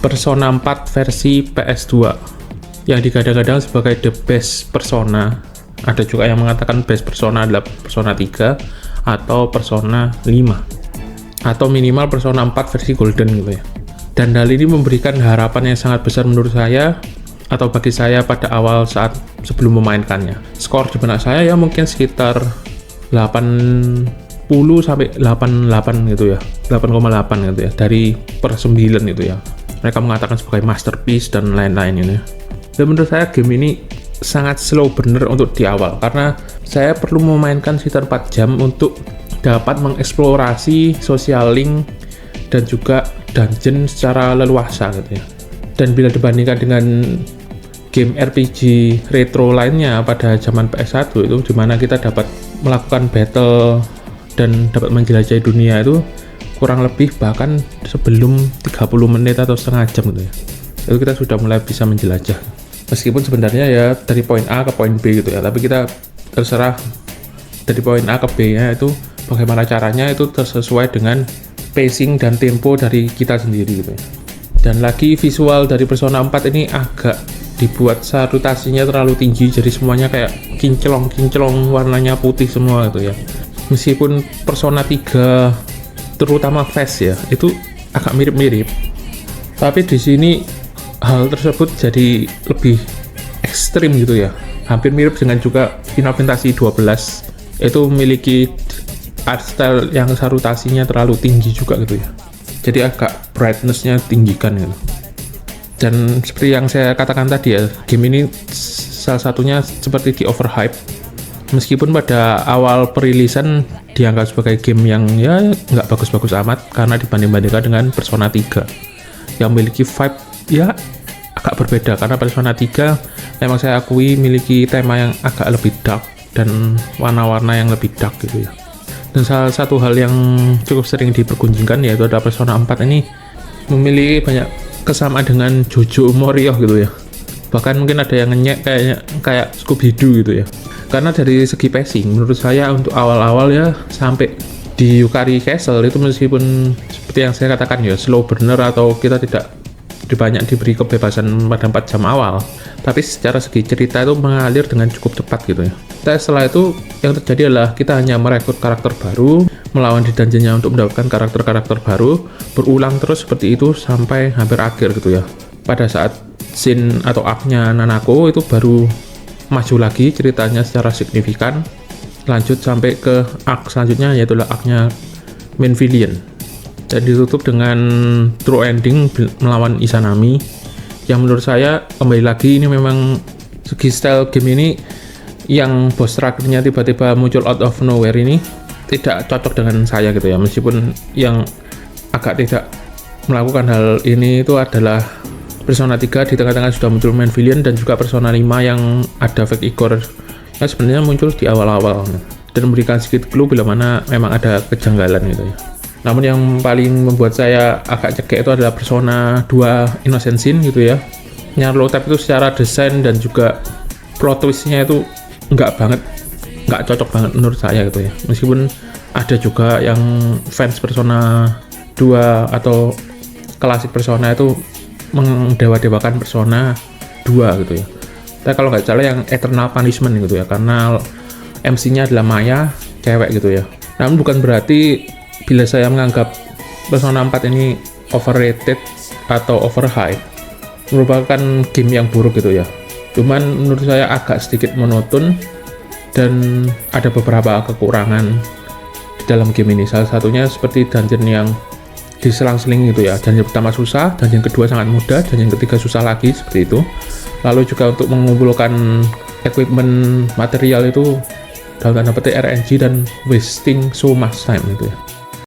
Persona 4 versi PS2 yang digadang-gadang sebagai the best Persona. Ada juga yang mengatakan best Persona adalah Persona 3 atau Persona 5 atau minimal Persona 4 versi Golden gitu ya. Dan hal ini memberikan harapan yang sangat besar menurut saya atau bagi saya pada awal saat sebelum memainkannya. Skor di benak saya ya mungkin sekitar 80 sampai 88 gitu ya, 8,8 gitu ya, dari per 9 gitu ya. Mereka mengatakan sebagai masterpiece dan lain-lain ini. Dan menurut saya game ini sangat slow burner untuk di awal, karena saya perlu memainkan sekitar 4 jam untuk dapat mengeksplorasi social link dan juga dungeon secara leluasa gitu ya. Dan bila dibandingkan dengan game RPG retro lainnya pada zaman PS1 itu, dimana kita dapat melakukan battle dan dapat menjelajahi dunia itu kurang lebih bahkan sebelum 30 menit atau setengah jam gitu ya, itu kita sudah mulai bisa menjelajah. Meskipun sebenarnya ya dari poin A ke poin B gitu ya, tapi kita terserah dari poin A ke B nya itu bagaimana caranya, itu sesuai dengan pacing dan tempo dari kita sendiri gitu ya. Dan lagi visual dari Persona 4 ini agak dibuat salutasinya terlalu tinggi, jadi semuanya kayak kinclong warnanya putih semua gitu ya. Meskipun Persona 3 terutama Face ya itu agak mirip-mirip, tapi di sini hal tersebut jadi lebih ekstrim gitu ya, hampir mirip dengan juga Final Fantasy 12 itu memiliki art style yang salutasinya terlalu tinggi juga gitu ya, jadi agak brightness-nya tinggikan gitu. Dan seperti yang saya katakan tadi ya, game ini salah satunya seperti di overhype. Meskipun pada awal perilisan dianggap sebagai game yang ya nggak bagus-bagus amat, karena dibanding-bandingkan dengan Persona 3 yang memiliki vibe ya agak berbeda, karena Persona 3 memang saya akui memiliki tema yang agak lebih dark dan warna-warna yang lebih dark gitu ya. Dan salah satu hal yang cukup sering dipergunjingkan yaitu ada Persona 4 ini memiliki banyak kesamaan dengan Jojo Morio gitu ya. Bahkan mungkin ada yang ngenyek kayak Scooby-Doo gitu ya. Karena dari segi pacing menurut saya untuk awal-awal ya sampai di Yukari Castle itu, meskipun seperti yang saya katakan ya slow burner atau kita tidak banyak diberi kebebasan pada 4 jam awal, tapi secara segi cerita itu mengalir dengan cukup cepat gitu ya. Tapi setelah itu yang terjadi adalah kita hanya merekrut karakter baru, melawan di dungeonnya untuk mendapatkan karakter-karakter baru, berulang terus seperti itu sampai hampir akhir gitu ya. Pada saat scene atau arc-nya Nanako itu baru maju lagi ceritanya secara signifikan, lanjut sampai ke arc selanjutnya yaitu arc-nya main villain, dan ditutup dengan true ending melawan Izanami, yang menurut saya kembali lagi ini memang segi style game ini yang bos terakhirnya tiba-tiba muncul out of nowhere ini tidak cocok dengan saya gitu ya. Meskipun yang agak tidak melakukan hal ini itu adalah Persona 3, di tengah-tengah sudah muncul main villain, dan juga Persona 5 yang ada fake Igor yang sebenarnya muncul di awal-awal dan memberikan sedikit clue bila mana memang ada kejanggalan gitu ya. Namun yang paling membuat saya agak cekek itu adalah Persona 2 Innocent Sin gitu ya. Nyarlathotep itu secara desain dan juga plot twist-nya itu nggak cocok banget menurut saya gitu ya. Meskipun ada juga yang fans Persona 2 atau klasik Persona itu mendewa-dewakan Persona 2 gitu ya. Tapi kalau nggak salah yang Eternal Punishment gitu ya, karena MC-nya adalah Maya, cewek gitu ya. Namun bukan berarti bila saya menganggap Persona 4 ini overrated atau overhype merupakan game yang buruk gitu ya. Cuman menurut saya agak sedikit monoton dan ada beberapa kekurangan di dalam game ini. Salah satunya seperti dungeon yang diselang-seling gitu ya. Dungeon pertama susah, dungeon kedua sangat mudah, dungeon ketiga susah lagi, seperti itu. Lalu juga untuk mengumpulkan equipment material itu dalam tanda petik RNG dan wasting so much time gitu ya.